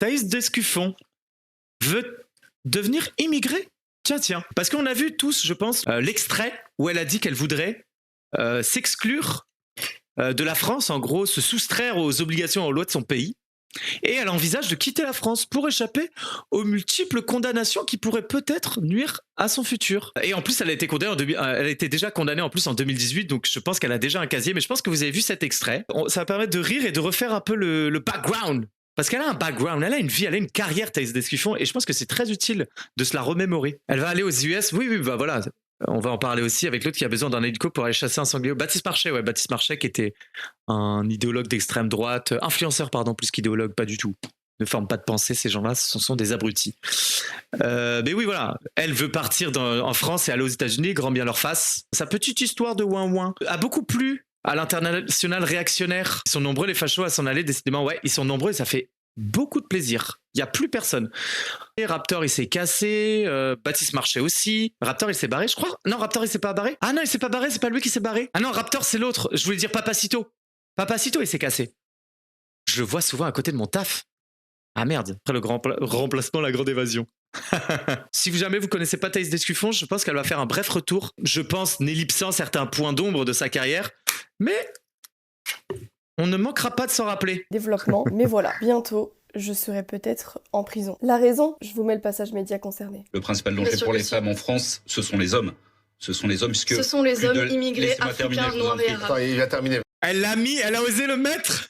Thaïs Descuffon veut devenir immigrée. Tiens. Parce qu'on a vu tous, je pense, l'extrait où elle a dit qu'elle voudrait s'exclure de la France, en gros, se soustraire aux obligations et aux lois de son pays. Et elle envisage de quitter la France pour échapper aux multiples condamnations qui pourraient peut-être nuire à son futur. Et en plus, elle a été déjà condamnée en plus en 2018, donc je pense qu'elle a déjà un casier. Mais je pense que vous avez vu cet extrait. Ça va permettre de rire et de refaire un peu le background. Parce qu'elle a un background, elle a une vie, elle a une carrière, Thaïs Descuffon, et je pense que c'est très utile de se la remémorer. Elle va aller aux US, oui, bah voilà. On va en parler aussi avec l'autre qui a besoin d'un hélico pour aller chasser un sanglier. Baptiste Marchais qui était un idéologue d'extrême droite, influenceur pardon, plus qu'idéologue, pas du tout. Ne forment pas de pensée, ces gens-là, ce sont des abrutis. Mais oui, voilà, elle veut partir en France et aller aux États-Unis, grand bien leur face. Sa petite histoire de ouin-ouin a beaucoup plu à l'international réactionnaire. Ils sont nombreux les fachos à s'en aller, décidément, ouais, ils sont nombreux et ça fait beaucoup de plaisir. Il n'y a plus personne. Et Raptor, il s'est cassé. Baptiste Marchais aussi. Raptor, il s'est barré, je crois. Non, Raptor, il s'est pas barré. Ah non, il s'est pas barré, c'est pas lui qui s'est barré. Ah non, Raptor, c'est l'autre. Je voulais dire Papacito. Papacito, il s'est cassé. Je le vois souvent à côté de mon taf. Ah merde, après le grand remplacement, la grande évasion. Si jamais vous connaissez pas Thaïs Descuffon, je pense qu'elle va faire un bref retour. Je pense, n'ellipsant certains points d'ombre de sa carrière. Mais on ne manquera pas de s'en rappeler. Développement, mais voilà, bientôt, je serai peut-être en prison. La raison, je vous mets le passage média concerné. Le principal danger pour les femmes en France, ce sont les hommes. Ce sont les hommes, puisque... Ce sont les hommes immigrés, africains, noirs et arabes. Il va terminer. Elle l'a mis, elle a osé le mettre.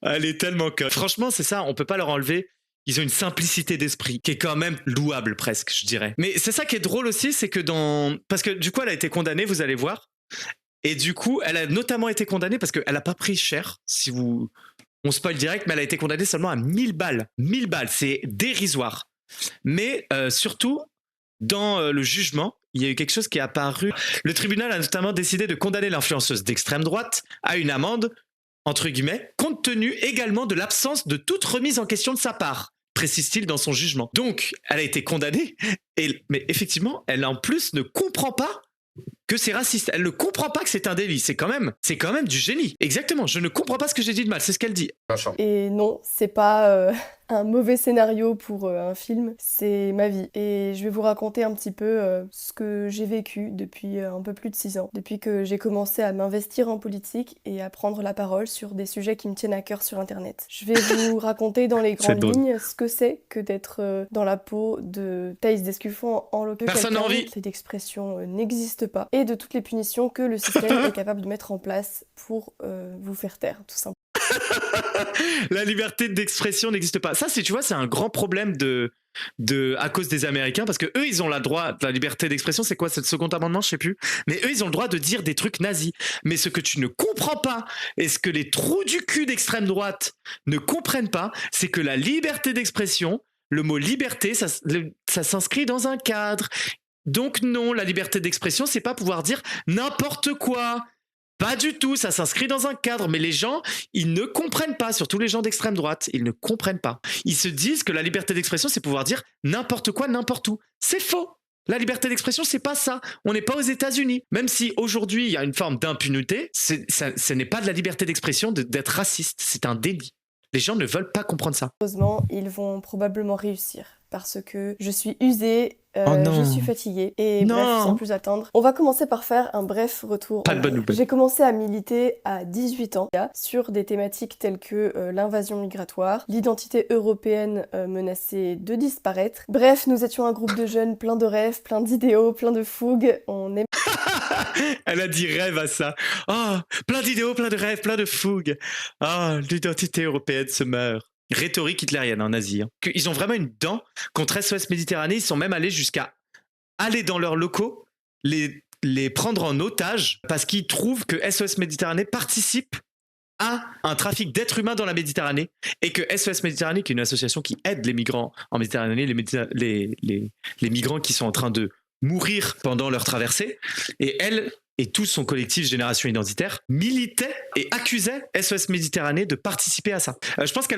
Elle est tellement conne. Franchement, c'est ça, on peut pas leur enlever. Ils ont une simplicité d'esprit qui est quand même louable presque, je dirais. Mais c'est ça qui est drôle aussi, c'est que parce que du coup, elle a été condamnée, vous allez voir. Et du coup, elle a notamment été condamnée parce qu'elle a pas pris cher, on spoil direct, mais elle a été condamnée seulement à 1000 balles. 1000 balles, c'est dérisoire. Mais surtout, dans le jugement, il y a eu quelque chose qui est apparu. Le tribunal a notamment décidé de condamner l'influenceuse d'extrême droite à une amende, entre guillemets, compte tenu également de l'absence de toute remise en question de sa part, précise-t-il dans son jugement. Donc, elle a été condamnée, mais effectivement, elle en plus ne comprend pas que c'est raciste. Elle ne comprend pas que c'est un délit. C'est quand même du génie. Exactement. Je ne comprends pas ce que j'ai dit de mal. C'est ce qu'elle dit. Et non, c'est pas un mauvais scénario pour un film, c'est ma vie. Et je vais vous raconter un petit peu ce que j'ai vécu depuis un peu plus de 6 ans, depuis que j'ai commencé à m'investir en politique et à prendre la parole sur des sujets qui me tiennent à cœur sur Internet. Je vais vous raconter dans les grandes lignes ce que c'est que d'être dans la peau de Thaïs Descuffon en l'occurrence. Personne n'a envie. Cette expression n'existe pas. Et de toutes les punitions que le système est capable de mettre en place pour vous faire taire, tout simplement. La liberté d'expression n'existe pas. Ça, tu vois, c'est un grand problème à cause des Américains, parce que eux, ils ont le droit de la liberté d'expression. C'est quoi, c'est le second amendement, je sais plus. Mais eux, ils ont le droit de dire des trucs nazis. Mais ce que tu ne comprends pas, et ce que les trous du cul d'extrême droite ne comprennent pas, c'est que la liberté d'expression, le mot liberté, ça s'inscrit dans un cadre. Donc non, la liberté d'expression, c'est pas pouvoir dire n'importe quoi. Pas du tout, ça s'inscrit dans un cadre. Mais les gens, ils ne comprennent pas, surtout les gens d'extrême droite, ils ne comprennent pas. Ils se disent que la liberté d'expression, c'est pouvoir dire n'importe quoi, n'importe où. C'est faux. La liberté d'expression, c'est pas ça. On n'est pas aux États-Unis. Même si aujourd'hui, il y a une forme d'impunité, ce n'est pas de la liberté d'expression d'être raciste. C'est un délit. Les gens ne veulent pas comprendre ça. Heureusement, ils vont probablement réussir. Parce que je suis usée, je suis fatiguée, et bref, sans plus attendre. On va commencer par faire un bref retour. Pas de bonne nouvelle. J'ai commencé à militer à 18 ans sur des thématiques telles que l'invasion migratoire, l'identité européenne menacée de disparaître. Bref, nous étions un groupe de jeunes plein de rêves, plein d'idéaux, plein de fougue. On aimait... Elle a dit rêve à ça. Oh, plein d'idéaux, plein de rêves, plein de fougue. Oh, l'identité européenne se meurt. Rhétorique hitlérienne en Asie. Ils ont vraiment une dent contre SOS Méditerranée. Ils sont même allés jusqu'à aller dans leurs locaux, les prendre en otage parce qu'ils trouvent que SOS Méditerranée participe à un trafic d'êtres humains dans la Méditerranée et que SOS Méditerranée, qui est une association qui aide les migrants en Méditerranée, les migrants qui sont en train de mourir pendant leur traversée, et elle et tout son collectif Génération Identitaire militait et accusait SOS Méditerranée de participer à ça.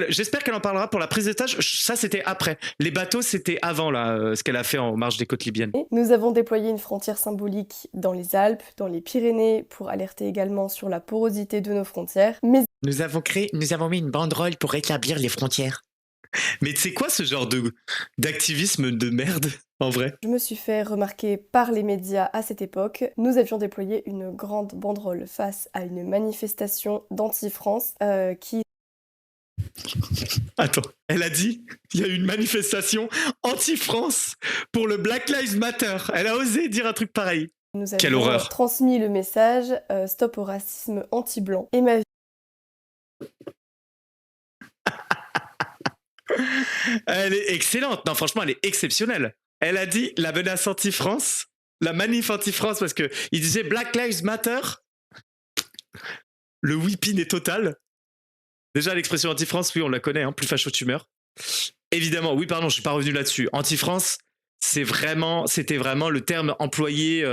J'espère qu'elle en parlera pour la prise d'otage. Ça, c'était après. Les bateaux, c'était avant là, ce qu'elle a fait en marge des côtes libyennes. Nous avons déployé une frontière symbolique dans les Alpes, dans les Pyrénées, pour alerter également sur la porosité de nos frontières. Mais nous avons mis une banderole pour rétablir les frontières. Mais c'est quoi ce genre d'activisme de merde, en vrai? Je me suis fait remarquer par les médias à cette époque. Nous avions déployé une grande banderole face à une manifestation d'anti-France qui... Attends, elle a dit il y a eu une manifestation anti-France pour le Black Lives Matter. Elle a osé dire un truc pareil. Nous Quelle avions horreur. transmis le message stop au racisme anti-blanc. Et ma vie... Elle est excellente. Non, franchement, elle est exceptionnelle. Elle a dit la menace anti-France, la manif anti-France, parce qu'il disait Black Lives Matter. Le whipping est total. Déjà, l'expression anti-France, oui, on la connaît, hein, plus facho tu meurs. Évidemment, oui, pardon, je suis pas revenu là-dessus. Anti-France, c'était vraiment le terme employé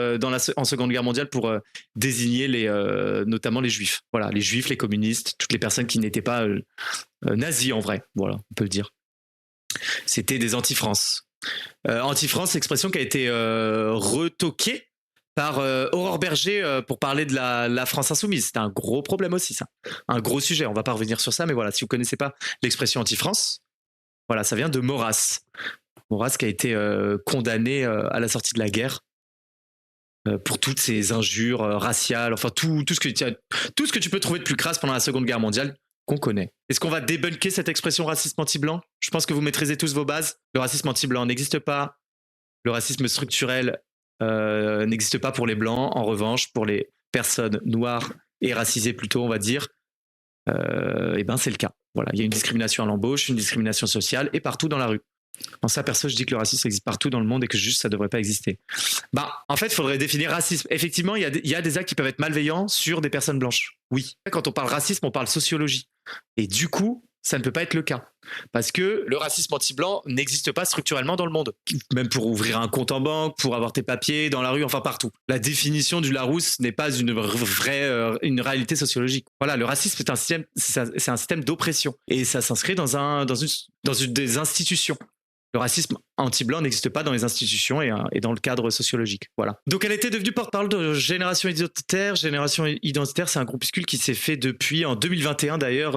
en Seconde Guerre mondiale pour désigner notamment les Juifs. Voilà, les Juifs, les communistes, toutes les personnes qui n'étaient pas nazis en vrai. Voilà, on peut le dire. C'était des anti-France. Anti-France, expression qui a été retoquée par Aurore Berger pour parler de la France insoumise. C'était un gros problème aussi, ça. Un gros sujet. On va pas revenir sur ça, mais voilà, si vous connaissez pas l'expression anti-France, voilà, ça vient de Maurras. Maurras qui a été condamné à la sortie de la guerre pour toutes ces injures raciales, enfin tout ce que tu peux trouver de plus crasse pendant la Seconde Guerre mondiale qu'on connaît. Est-ce qu'on va débunker cette expression racisme anti-blanc? Je pense que vous maîtrisez tous vos bases. Le racisme anti-blanc n'existe pas. Le racisme structurel n'existe pas pour les blancs. En revanche, pour les personnes noires et racisées plutôt, on va dire, et ben c'est le cas. Voilà, il y a une discrimination à l'embauche, une discrimination sociale et partout dans la rue. En ça, perso, je dis que le racisme existe partout dans le monde et que juste ça devrait pas exister. Bah, en fait, il faudrait définir racisme. Effectivement, il y a des actes qui peuvent être malveillants sur des personnes blanches. Oui. Quand on parle racisme, on parle sociologie. Et du coup, ça ne peut pas être le cas. Parce que le racisme anti-blanc n'existe pas structurellement dans le monde. Même pour ouvrir un compte en banque, pour avoir tes papiers dans la rue, enfin partout. La définition du Larousse n'est pas une réalité sociologique. Voilà, le racisme c'est un système d'oppression. Et ça s'inscrit dans une des institutions. Le racisme anti-blanc n'existe pas dans les institutions et dans le cadre sociologique. Voilà. Donc elle était devenue porte-parole de Génération Identitaire. Génération Identitaire, c'est un groupuscule qui s'est fait depuis en 2021 d'ailleurs,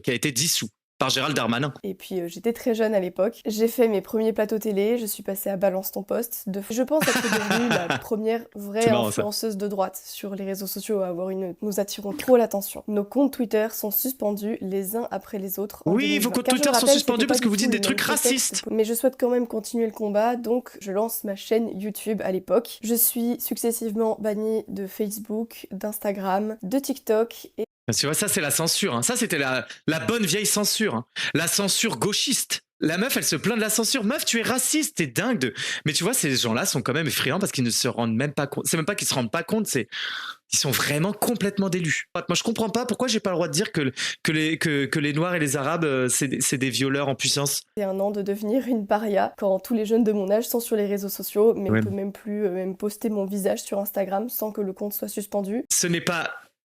qui a été dissous par Gérald Darmanin. Et puis j'étais très jeune à l'époque. J'ai fait mes premiers plateaux télé, je suis passée à Balance ton poste. Je pense être devenue la première vraie influenceuse de droite sur les réseaux sociaux à avoir Nous attirons trop l'attention. Nos comptes Twitter sont suspendus les uns après les autres. Oui, vos comptes Twitter sont suspendus parce que vous dites des trucs racistes. Mais je souhaite quand même continuer le combat, donc je lance ma chaîne YouTube à l'époque. Je suis successivement bannie de Facebook, d'Instagram, de TikTok et... Tu vois, ça c'est la censure. Hein. Ça c'était la bonne vieille censure. Hein. La censure gauchiste. La meuf, elle se plaint de la censure. Meuf, tu es raciste, t'es dingue. Mais tu vois, ces gens-là sont quand même effrayants parce qu'ils ne se rendent même pas compte. C'est même pas qu'ils se rendent pas compte, ils sont vraiment complètement délus. Moi, je comprends pas pourquoi j'ai pas le droit de dire que les Noirs et les Arabes, c'est des violeurs en puissance. C'est un an de devenir une paria quand tous les jeunes de mon âge sont sur les réseaux sociaux, mais on peut même plus poster mon visage sur Instagram sans que le compte soit suspendu. Ce n'est pas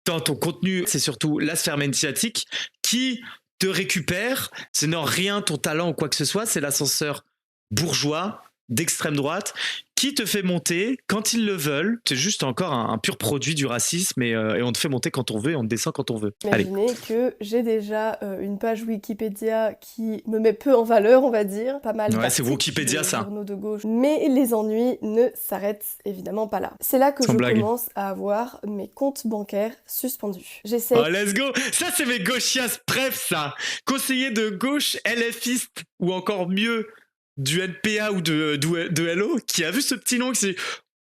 dans ton contenu, c'est surtout la sphère médiatique qui te récupère. Ce n'est en rien ton talent ou quoi que ce soit, c'est l'ascenseur bourgeois d'extrême droite qui te fait monter quand ils le veulent. C'est juste encore un pur produit du racisme et on te fait monter quand on veut et on te descend quand on veut. Imaginez que j'ai déjà une page Wikipédia qui me met peu en valeur, on va dire. Pas mal ouais, c'est Wikipédia ça. Journaux de gauche. Mais les ennuis ne s'arrêtent évidemment pas là. C'est là que commence à avoir mes comptes bancaires suspendus. J'essaie... Oh, let's go. Ça, c'est mes gauchias bref, ça. Conseiller de gauche, LFiste ou encore mieux... du NPA ou de LO, qui a vu ce petit nom,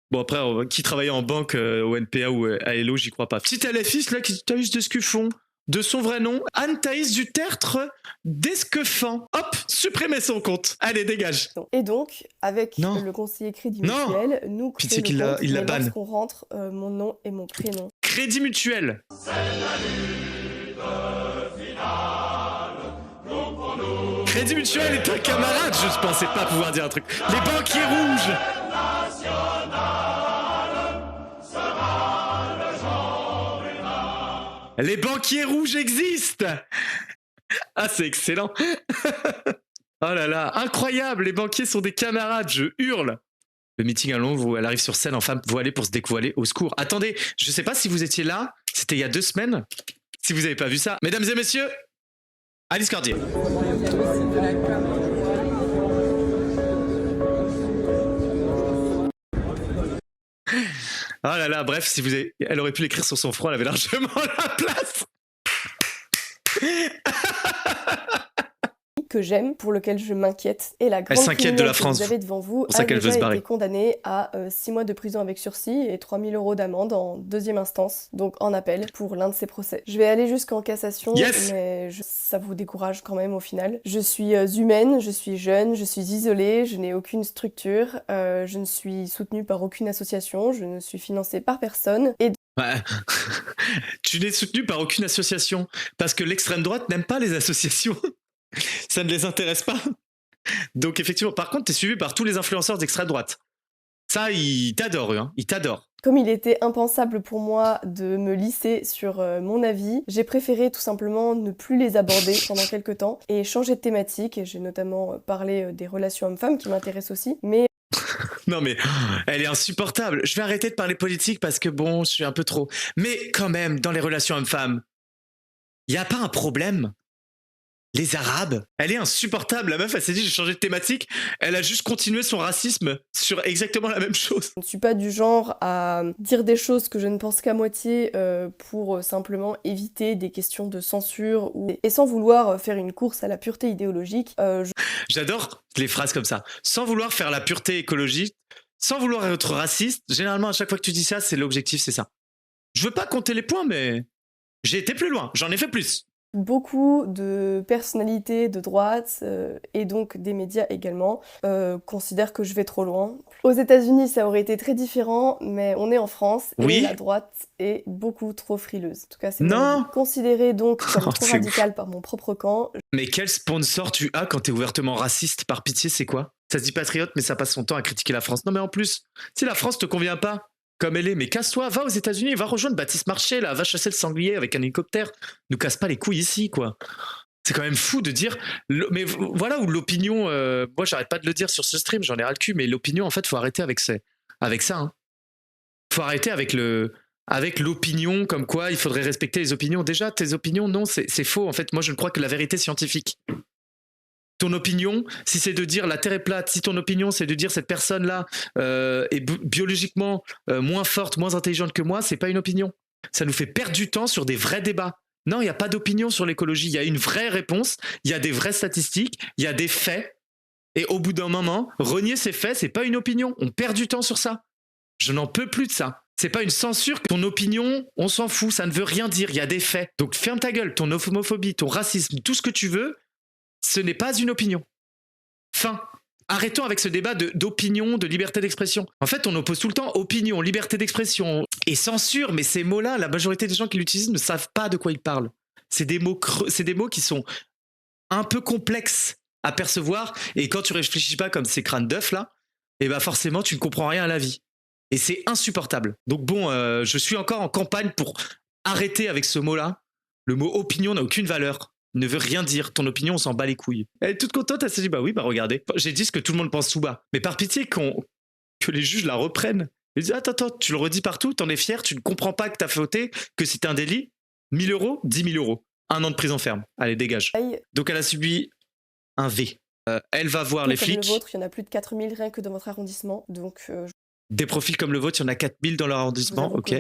bon après, qui travaillait en banque au NPA ou à LO, j'y crois pas. Petit LFiste là, qui Thaïs Descuffon, de son vrai nom, Anne-Thaïs du Tertre d'Esquefan. Hop, supprimez son compte. Allez, dégage. Et donc, avec le conseiller Crédit Mutuel, nous créons le compte, mais lorsqu'on rentre mon nom et mon prénom. Crédit Mutuel. Crédit Mutuel est un camarade, je pensais pas pouvoir dire un truc. Les banquiers rouges. Les banquiers rouges existent. Ah, c'est excellent. Oh là là, incroyable, les banquiers sont des camarades, je hurle. Le meeting à Londres où elle arrive sur scène en femme voilée pour se dévoiler, au secours. Attendez, je sais pas si vous étiez là, c'était il y a 2 semaines, si vous avez pas vu ça. Mesdames et messieurs, Alice Cordier. Ah là là, bref, elle aurait pu l'écrire sur son front, elle avait largement la place. Que j'aime, pour lequel je m'inquiète. Et la grande s'inquiète de la criminelle que France. vous avez devant vous C'est pour ça a qu'elle veut déjà se barrer. été condamnée à 6 mois de prison avec sursis et 3 000 € d'amende en deuxième instance, donc en appel pour l'un de ses procès. Je vais aller jusqu'en cassation, Yes. mais ça vous décourage quand même au final. Je suis humaine, je suis jeune, je suis isolée, je n'ai aucune structure, je ne suis soutenue par aucune association, je ne suis financée par personne, et Ouais. Tu n'es soutenu par aucune association parce que l'extrême droite n'aime pas les associations. Ça ne les intéresse pas. Donc effectivement, par contre, t'es suivi par tous les influenceurs d'extrême droite. Ça, ils t'adorent, eux, hein. Ils t'adorent. comme il était impensable pour moi de me lisser sur mon avis, j'ai préféré tout simplement ne plus les aborder pendant quelques temps et changer de thématique. J'ai notamment parlé des relations hommes-femmes qui m'intéressent aussi, mais Non mais, elle est insupportable. Je vais arrêter de parler politique parce que bon, je suis un peu trop. Mais quand même, dans les relations hommes-femmes, il n'y a pas un problème. Les Arabes, elle est insupportable. La meuf, elle s'est dit, j'ai changé de thématique. Elle a juste continué son racisme sur exactement la même chose. je ne suis pas du genre à dire des choses que je ne pense qu'à moitié pour simplement éviter des questions de censure et sans vouloir faire une course à la pureté idéologique. J'adore les phrases comme ça. Sans vouloir faire la pureté écologique, sans vouloir être raciste, généralement, à chaque fois que tu dis ça, c'est l'objectif, c'est ça. Je veux pas compter les points, mais j'ai été plus loin. J'en ai fait plus. Beaucoup de personnalités de droite et donc des médias également considèrent que je vais trop loin. Aux États-Unis, ça aurait été très différent, mais on est en France et Oui. la droite est beaucoup trop frileuse. En tout cas, c'est Non. considéré donc comme Oh, trop c'est radical par mon propre camp. Mais quel sponsor tu as quand t'es ouvertement raciste? Par pitié, c'est quoi? Ça se dit patriote, mais ça passe son temps à critiquer la France. Non, mais en plus, si la France te convient pas comme elle est, mais casse-toi, va aux États-Unis, va rejoindre Baptiste Marchais, là, va chasser le sanglier avec un hélicoptère. Nous casse pas les couilles ici, quoi. C'est quand même fou de dire. Mais voilà où l'opinion. Moi, j'arrête pas de le dire sur ce stream, j'en ai ras le cul, mais l'opinion, en fait, faut arrêter avec ça. Hein. Faut arrêter avec l'opinion, comme quoi il faudrait respecter les opinions. Déjà, tes opinions, non, c'est faux. En fait, moi, je ne crois que la vérité scientifique. Ton opinion, si c'est de dire la Terre est plate, si ton opinion c'est de dire cette personne-là est biologiquement moins forte, moins intelligente que moi, c'est pas une opinion. Ça nous fait perdre du temps sur des vrais débats. Non, il n'y a pas d'opinion sur l'écologie. Il y a une vraie réponse, il y a des vraies statistiques, il y a des faits. Et au bout d'un moment, renier ces faits, c'est pas une opinion. On perd du temps sur ça. Je n'en peux plus de ça. C'est pas une censure. Ton opinion, on s'en fout, ça ne veut rien dire. Il y a des faits. Donc ferme ta gueule. Ton homophobie, ton racisme, tout ce que tu veux, ce n'est pas une opinion. Fin. Arrêtons avec ce débat d'opinion, de liberté d'expression. En fait, on oppose tout le temps opinion, liberté d'expression et censure, mais ces mots-là, la majorité des gens qui l'utilisent ne savent pas de quoi ils parlent. C'est des mots creux, c'est des mots qui sont un peu complexes à percevoir, et quand tu réfléchis pas comme ces crânes d'œufs là, et ben forcément tu ne comprends rien à la vie. Et c'est insupportable. Donc bon, je suis encore en campagne pour arrêter avec ce mot-là. Le mot opinion n'a aucune valeur. Ne veut rien dire. Ton opinion, on s'en bat les couilles. Elle est toute contente, elle s'est dit, bah oui, bah regardez. J'ai dit ce que tout le monde pense sous bas. Mais par pitié que les juges la reprennent. Ils disent, attends, tu le redis partout, t'en es fier, tu ne comprends pas que t'as fauté, que c'est un délit. 1 000 €, 10 000 €. 1 an de prison ferme. Allez, dégage. Donc elle a subi un V. Elle va voir les flics. Comme le vôtre, il y en a plus de 4 000 rien que dans votre arrondissement. Donc Des profils comme le vôtre, il y en a 4 000 dans leur arrondissement. Ok.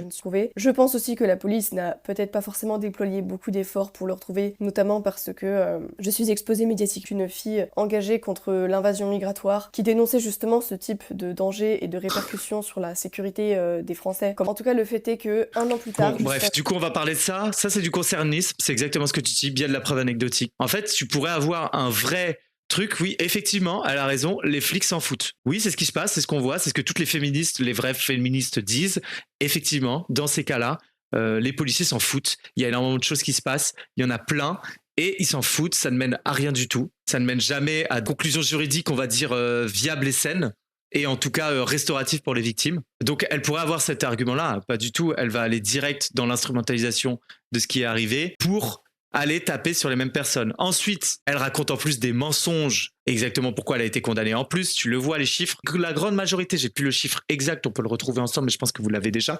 Je pense aussi que la police n'a peut-être pas forcément déployé beaucoup d'efforts pour le retrouver, notamment parce que je suis exposée médiatique. Une fille engagée contre l'invasion migratoire qui dénonçait justement ce type de danger et de répercussions sur la sécurité des Français. En tout cas, le fait est que 1 an plus tard... Bon, bref, du coup, on va parler de ça. Ça, c'est du concernisme. C'est exactement ce que tu dis, bien de la preuve anecdotique. En fait, tu pourrais avoir un vrai... truc, oui, effectivement, elle a raison, les flics s'en foutent. Oui, c'est ce qui se passe, c'est ce qu'on voit, c'est ce que toutes les féministes, les vraies féministes disent. Effectivement, dans ces cas-là, les policiers s'en foutent. Il y a énormément de choses qui se passent, il y en a plein, et ils s'en foutent, ça ne mène à rien du tout. Ça ne mène jamais à de conclusions juridiques, on va dire, viables et saines, et en tout cas restauratives pour les victimes. Donc elle pourrait avoir cet argument-là, pas du tout, elle va aller direct dans l'instrumentalisation de ce qui est arrivé pour... aller taper sur les mêmes personnes. Ensuite, elle raconte en plus des mensonges, exactement pourquoi elle a été condamnée en plus. Tu le vois, les chiffres. La grande majorité, j'ai plus le chiffre exact, on peut le retrouver ensemble, mais je pense que vous l'avez déjà.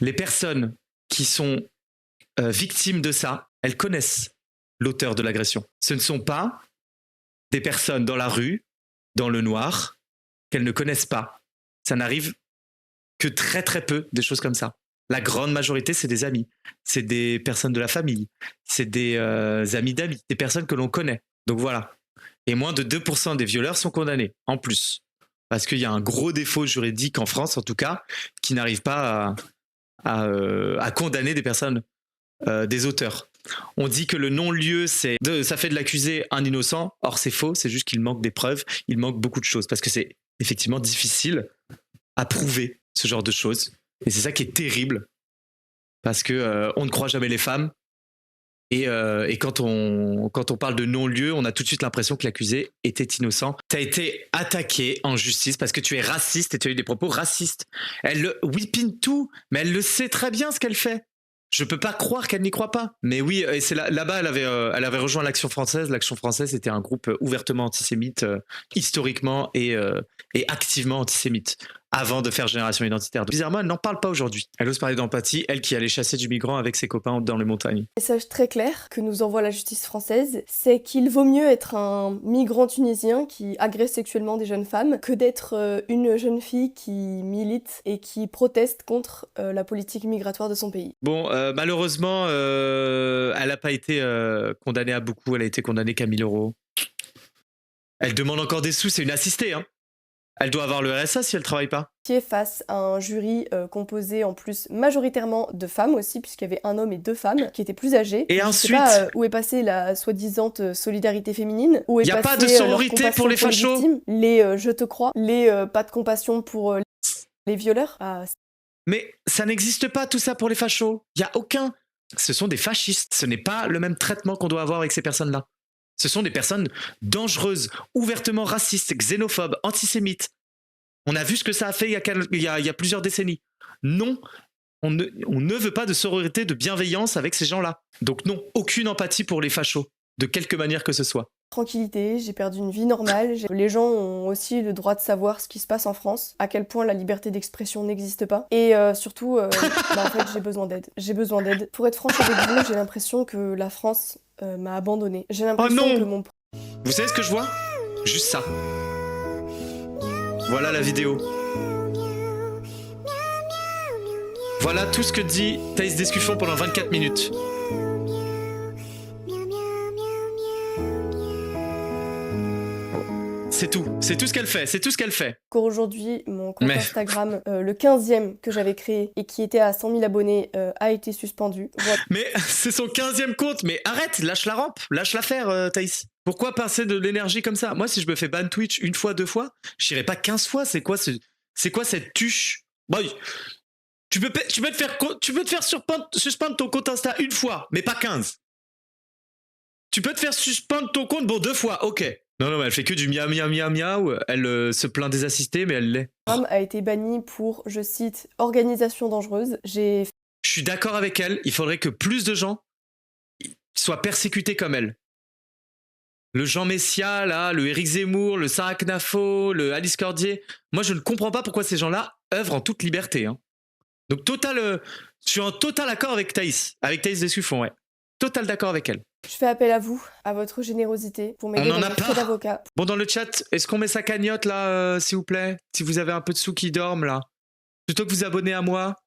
Les personnes qui sont victimes de ça, elles connaissent l'auteur de l'agression. Ce ne sont pas des personnes dans la rue, dans le noir, qu'elles ne connaissent pas. Ça n'arrive que très très peu, des choses comme ça. La grande majorité, c'est des amis, c'est des personnes de la famille, c'est des amis d'amis, des personnes que l'on connaît. Donc voilà. Et moins de 2% des violeurs sont condamnés, en plus. Parce qu'il y a un gros défaut juridique en France, en tout cas, qui n'arrive pas à condamner des personnes, des auteurs. On dit que le non-lieu, ça fait de l'accusé un innocent. Or, c'est faux, c'est juste qu'il manque des preuves, il manque beaucoup de choses. Parce que c'est effectivement difficile à prouver ce genre de choses. Et c'est ça qui est terrible. Parce que on ne croit jamais les femmes. Et quand on parle de non-lieu, on a tout de suite l'impression que l'accusé était innocent. Tu as été attaqué en justice parce que tu es raciste et tu as eu des propos racistes. Elle whippine tout, mais elle le sait très bien ce qu'elle fait. Je peux pas croire qu'elle n'y croit pas. Mais oui, et c'est là-bas, elle avait rejoint l'Action française. L'Action française, c'était un groupe ouvertement antisémite, historiquement et activement antisémite, avant de faire Génération Identitaire. Bizarrement, elle n'en parle pas aujourd'hui. Elle ose parler d'empathie, elle qui allait chasser du migrant avec ses copains dans les montagnes. Un message très clair que nous envoie la justice française, c'est qu'il vaut mieux être un migrant tunisien qui agresse sexuellement des jeunes femmes que d'être une jeune fille qui milite et qui proteste contre la politique migratoire de son pays. Bon, malheureusement, elle n'a pas été condamnée à beaucoup, elle a été condamnée qu'à 1 000 euros. Elle demande encore des sous, c'est une assistée, hein. Elle doit avoir le RSA si elle travaille pas. Qui est face à un jury composé en plus majoritairement de femmes aussi, puisqu'il y avait un homme et 2 femmes qui étaient plus âgées. Et je ensuite, sais pas où est passée la soi-disant solidarité féminine, où est y a passée pas de sororité pour les fachos. victimes, les je te crois, les pas de compassion pour les violeurs. Mais ça n'existe pas tout ça pour les fachos. Il y a aucun. Ce sont des fascistes. Ce n'est pas le même traitement qu'on doit avoir avec ces personnes-là. Ce sont des personnes dangereuses, ouvertement racistes, xénophobes, antisémites. On a vu ce que ça a fait il y a plusieurs décennies. Non, on ne veut pas de sororité, de bienveillance avec ces gens-là. Donc non, aucune empathie pour les fachos, de quelque manière que ce soit. Tranquillité, j'ai perdu une vie normale. Les gens ont aussi le droit de savoir ce qui se passe en France, à quel point la liberté d'expression n'existe pas. Et surtout, en fait, j'ai besoin d'aide. J'ai besoin d'aide. Pour être franche avec vous, j'ai l'impression que la France m'a abandonnée. J'ai l'impression que mon... Vous savez ce que je vois ? Juste ça. Voilà la vidéo. Voilà tout ce que dit Thaïs Descuffon pendant 24 minutes. C'est tout ce qu'elle fait, c'est tout ce qu'elle fait. Aujourd'hui, mon compte Instagram, le 15e que j'avais créé et qui était à 100 000 abonnés, a été suspendu. Voilà. Mais c'est son 15e compte, mais arrête, lâche la rampe, lâche l'affaire, Thaïs. Pourquoi passer de l'énergie comme ça ? Moi, si je me fais ban Twitch 1 fois, 2 fois, j'irai pas 15 fois, c'est quoi cette tuche ? Bon, tu peux te faire suspendre ton compte Insta 1 fois, mais pas 15. Tu peux te faire suspendre ton compte, bon, 2 fois, ok. Non, mais elle fait que du miaou, miaou, miaou, miaou. Elle se plaint des assistés, mais elle l'est. A été banni pour, je cite, organisation dangereuse. Je suis d'accord avec elle. Il faudrait que plus de gens soient persécutés comme elle. Le Jean Messia, là, le Éric Zemmour, le Sarah Knafo, le Alice Cordier. Moi, je ne comprends pas pourquoi ces gens-là œuvrent en toute liberté. Hein. Donc, je suis en total accord avec Thaïs Descuffon, ouais. Total d'accord avec elle. Je fais appel à vous, à votre générosité, pour m'aider dans mes frais d'avocat. Bon, dans le chat, est-ce qu'on met sa cagnotte, là, s'il vous plaît ? Si vous avez un peu de sous qui dorment, là. Plutôt que vous abonner à moi,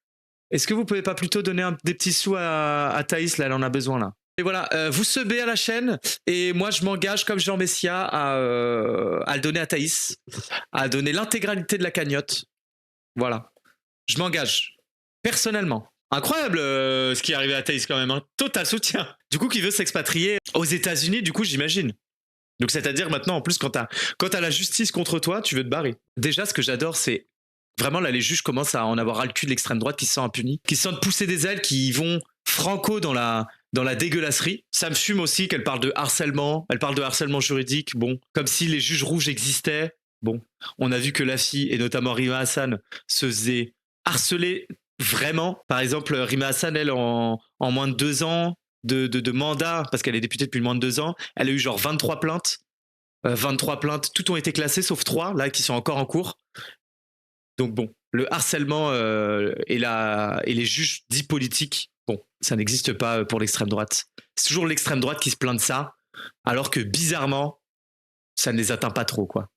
est-ce que vous pouvez pas plutôt donner des petits sous à Thaïs, là, elle en a besoin, là. Et voilà, vous subez à la chaîne, et moi, je m'engage, comme Jean Messia, à le donner à Thaïs, à donner l'intégralité de la cagnotte. Voilà. Je m'engage. Personnellement. Incroyable ce qui est arrivé à Thaïs quand même, hein. Total soutien. Du coup, qui veut s'expatrier aux États-Unis, du coup, j'imagine. Donc, c'est-à-dire maintenant, en plus, quand t'as la justice contre toi, tu veux te barrer. Déjà, ce que j'adore, c'est vraiment là, les juges commencent à en avoir ras le cul de l'extrême droite qui se sent impunis, qui se sentent pousser des ailes, qui vont franco dans la dégueulasserie. Ça me fume aussi qu'elle parle de harcèlement. Elle parle de harcèlement juridique. Bon, comme si les juges rouges existaient. Bon, on a vu que la fille, et notamment Rima Hassan, se faisait harceler. Vraiment, par exemple, Rima Hassan, elle, en moins de 2 ans de mandat, parce qu'elle est députée depuis moins de 2 ans, elle a eu genre 23 plaintes. 23 plaintes, toutes ont été classées, sauf 3, là, qui sont encore en cours. Donc bon, le harcèlement et les juges dits politiques, bon, ça n'existe pas pour l'extrême droite. C'est toujours l'extrême droite qui se plaint de ça, alors que bizarrement, ça ne les atteint pas trop, quoi,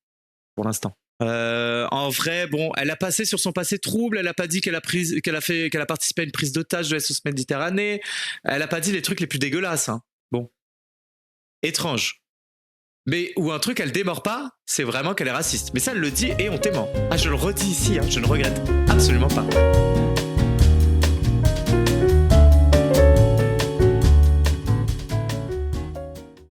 pour l'instant. En vrai, bon, elle a passé sur son passé trouble. Elle a pas dit qu'elle a participé à une prise d'otage de la SOS Méditerranée. Elle a pas dit les trucs les plus dégueulasses. Hein. Bon, étrange. Mais où un truc elle démord pas, c'est vraiment qu'elle est raciste. Mais ça elle le dit et on t'aimant. Ah, je le redis ici, hein, je ne regrette absolument pas.